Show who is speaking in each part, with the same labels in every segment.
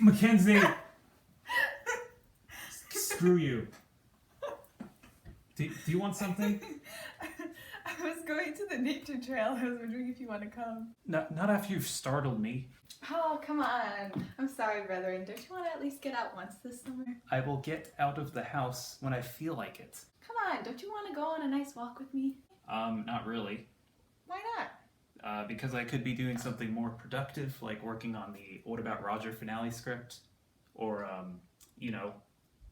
Speaker 1: Mackenzie! Screw you. Do you want something?
Speaker 2: I was going to the nature trail. I was wondering if you want to come.
Speaker 1: Not after you've startled me.
Speaker 2: Oh, come on. I'm sorry, brethren. Don't you want to at least get out once this summer?
Speaker 1: I will get out of the house when I feel like it.
Speaker 2: Come on. Don't you want to go on a nice walk with me?
Speaker 1: Not really.
Speaker 2: Why not?
Speaker 1: Because I could be doing something more productive, like working on the What About Roger finale script, or,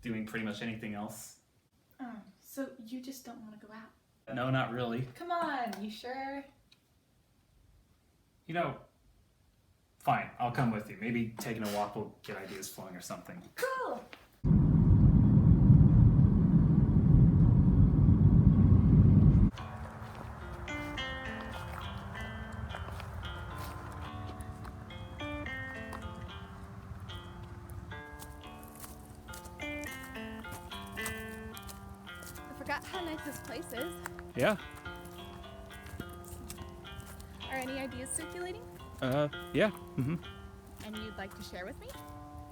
Speaker 1: doing pretty much anything else.
Speaker 2: Oh, so you just don't want to go out?
Speaker 1: No, not really.
Speaker 2: Come on, you sure?
Speaker 1: Fine, I'll come with you. Maybe taking a walk will get ideas flowing or something.
Speaker 2: Cool!
Speaker 3: I forgot how nice this place is.
Speaker 1: Yeah?
Speaker 3: Are any ideas circulating?
Speaker 1: Yeah. Mm-hmm.
Speaker 3: And you'd like to share with me?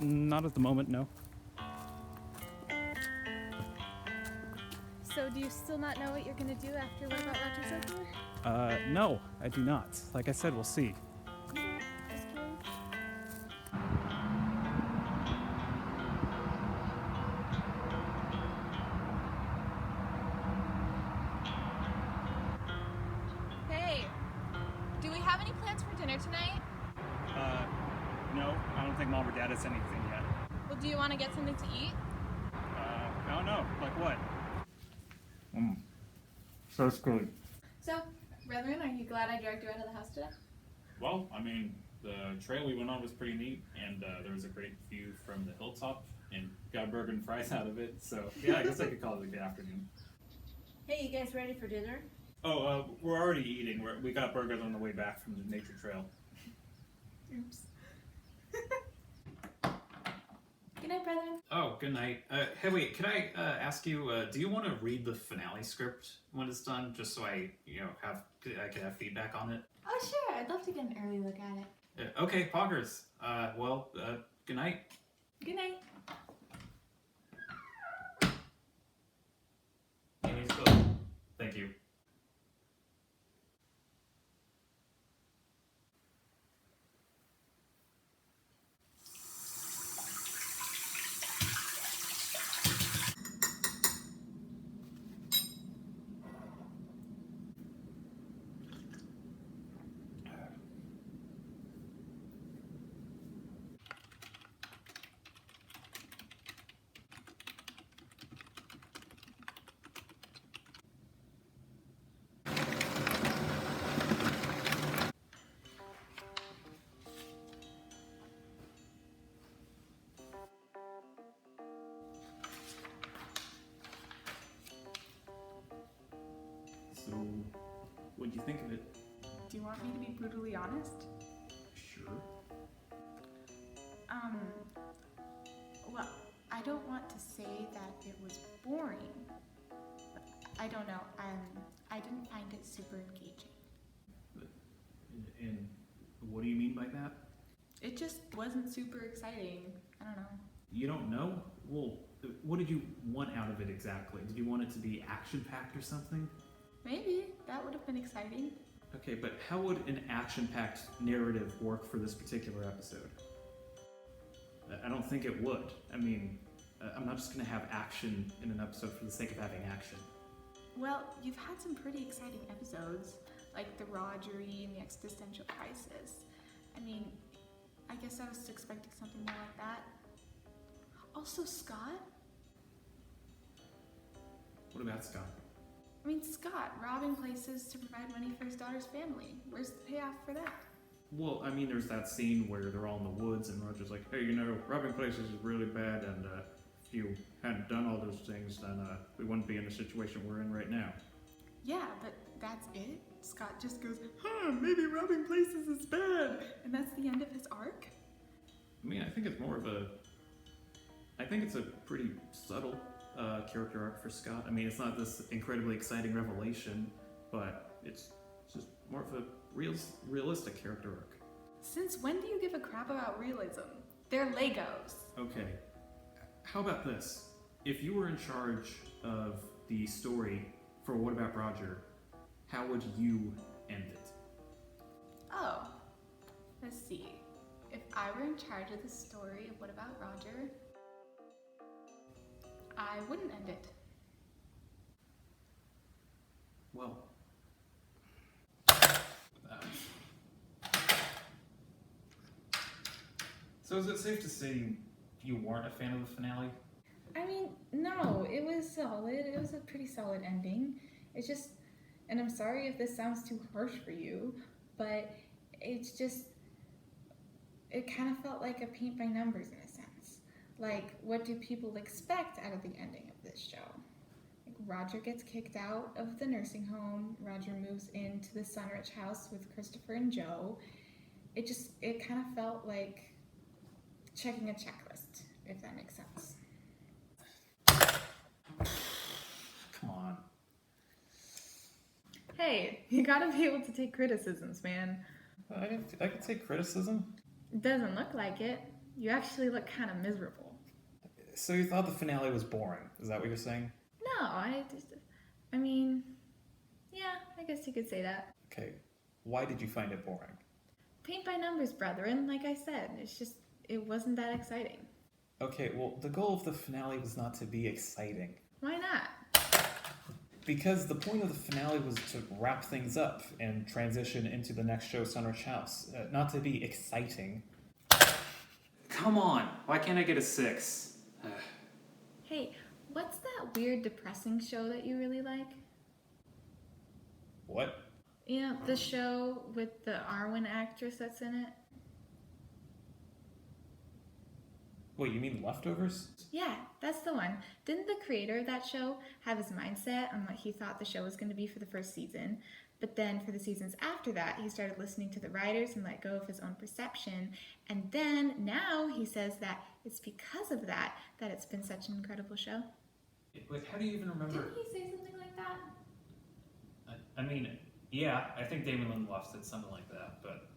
Speaker 1: Not at the moment, no.
Speaker 3: So do you still not know what you're gonna do after What About Roger's over?
Speaker 1: No, I do not. Like I said, we'll see.
Speaker 3: Okay, just curious. Hey, do we have any plans for dinner tonight?
Speaker 1: No, I don't think Mom or Dad has anything yet.
Speaker 3: Well, do you want to get something to eat?
Speaker 1: I don't know. Like what? So screwed.
Speaker 2: So, brethren, are you glad I dragged you out of the house today?
Speaker 4: Well, I mean, the trail we went on was pretty neat, and there was a great view from the hilltop, and got a burger and fries out of it, so yeah, I guess I could call it a good afternoon.
Speaker 5: Hey, you guys ready for dinner?
Speaker 4: Oh, we're already eating. We got burgers on the way back from the nature trail.
Speaker 2: Oops. Good night, brethren.
Speaker 1: Oh, good night. Hey, wait, can I ask you, do you want to read the finale script when it's done, just so I can have feedback on it?
Speaker 2: Oh, sure. I'd love to get an early look at it.
Speaker 1: Okay, poggers. Good night.
Speaker 2: Good night.
Speaker 1: Thank you. So, what'd you think of it?
Speaker 2: Do you want me to be brutally honest?
Speaker 1: Sure.
Speaker 2: Well, I don't want to say that it was boring. But I don't know. I didn't find it super engaging.
Speaker 1: And what do you mean by that?
Speaker 2: It just wasn't super exciting. I don't know.
Speaker 1: You don't know? Well, what did you want out of it exactly? Did you want it to be action-packed or something?
Speaker 2: Maybe. That would have been exciting.
Speaker 1: Okay, but how would an action-packed narrative work for this particular episode? I don't think it would. I mean, I'm not just gonna have action in an episode for the sake of having action.
Speaker 2: Well, you've had some pretty exciting episodes, like the Rogery and the existential crisis. I mean, I guess I was expecting something more like that. Also, Scott?
Speaker 1: What about Scott?
Speaker 2: I mean, Scott, robbing places to provide money for his daughter's family. Where's the payoff for that?
Speaker 1: Well, I mean, there's that scene where they're all in the woods and Roger's like, hey, robbing places is really bad, and if you hadn't done all those things, then we wouldn't be in the situation we're in right now.
Speaker 2: Yeah, but that's it? Scott just goes, maybe robbing places is bad, and that's the end of his arc?
Speaker 1: I mean, I think it's a pretty subtle character arc for Scott. I mean, it's not this incredibly exciting revelation, but it's just more of a realistic character arc.
Speaker 2: Since when do you give a crap about realism? They're Legos.
Speaker 1: Okay. How about this? If you were in charge of the story for What About Roger, how would you end it?
Speaker 2: Oh, let's see. If I were in charge of the story of What About Roger, I wouldn't end it.
Speaker 1: Well, so is it safe to say you weren't a fan of the finale?
Speaker 2: I mean, no, it was solid. It was a pretty solid ending. It's just, and I'm sorry if this sounds too harsh for you, but it's just, it kind of felt like a paint by numbers in a sense. Like, what do people expect out of the ending of this show? Like, Roger gets kicked out of the nursing home. Roger moves into the Sunrich house with Christopher and Joe. It kind of felt like checking a checklist, if that makes sense.
Speaker 1: Come on.
Speaker 2: Hey, you gotta be able to take criticisms, man.
Speaker 1: I could take criticism.
Speaker 2: It doesn't look like it. You actually look kind of miserable.
Speaker 1: So you thought the finale was boring? Is that what you're saying?
Speaker 2: No, I mean, yeah, I guess you could say that.
Speaker 1: Okay. Why did you find it boring?
Speaker 2: Paint by numbers, brethren, like I said. It wasn't that exciting.
Speaker 1: Okay, well, the goal of the finale was not to be exciting.
Speaker 2: Why not?
Speaker 1: Because the point of the finale was to wrap things up and transition into the next show, Sunrich House. Not to be exciting. Come on! Why can't I get a 6?
Speaker 2: Hey, what's that weird depressing show that you really like?
Speaker 1: What?
Speaker 2: You know, the show with the Arwen actress that's in it?
Speaker 1: Wait, you mean Leftovers?
Speaker 2: Yeah, that's the one. Didn't the creator of that show have his mindset on what he thought the show was going to be for the first season? But then for the seasons after that, he started listening to the writers and let go of his own perception. And then now he says that it's because of that that it's been such an incredible show.
Speaker 1: Wait, how do you even remember?
Speaker 2: Didn't he say something like that?
Speaker 1: I mean, yeah, I think Damon Lindelof said something like that, but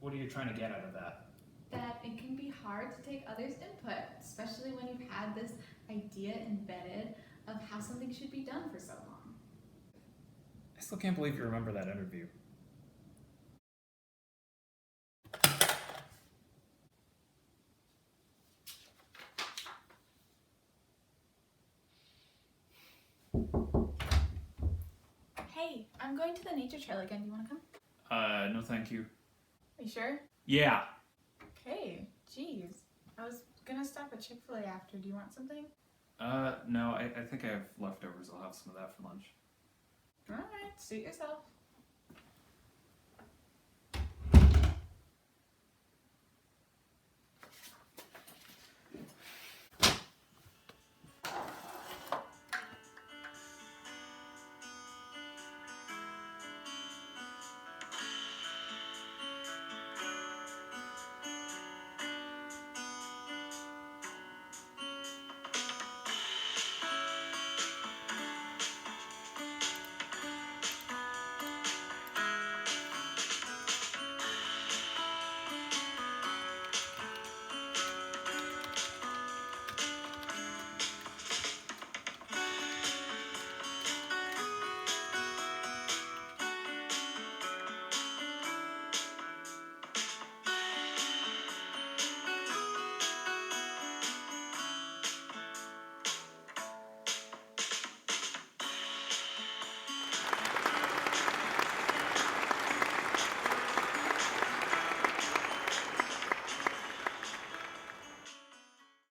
Speaker 1: what are you trying to get out of that?
Speaker 2: That it can be hard to take others' input, especially when you've had this idea embedded of how something should be done for so long.
Speaker 1: I still can't believe you remember that interview.
Speaker 2: Hey, I'm going to the nature trail again. Do you want to come?
Speaker 1: No thank you.
Speaker 2: Are you sure?
Speaker 1: Yeah.
Speaker 2: Okay, jeez. I was gonna stop at Chick-fil-A after. Do you want something?
Speaker 1: No, I think I have leftovers. I'll have some of that for lunch.
Speaker 2: Alright, suit yourself.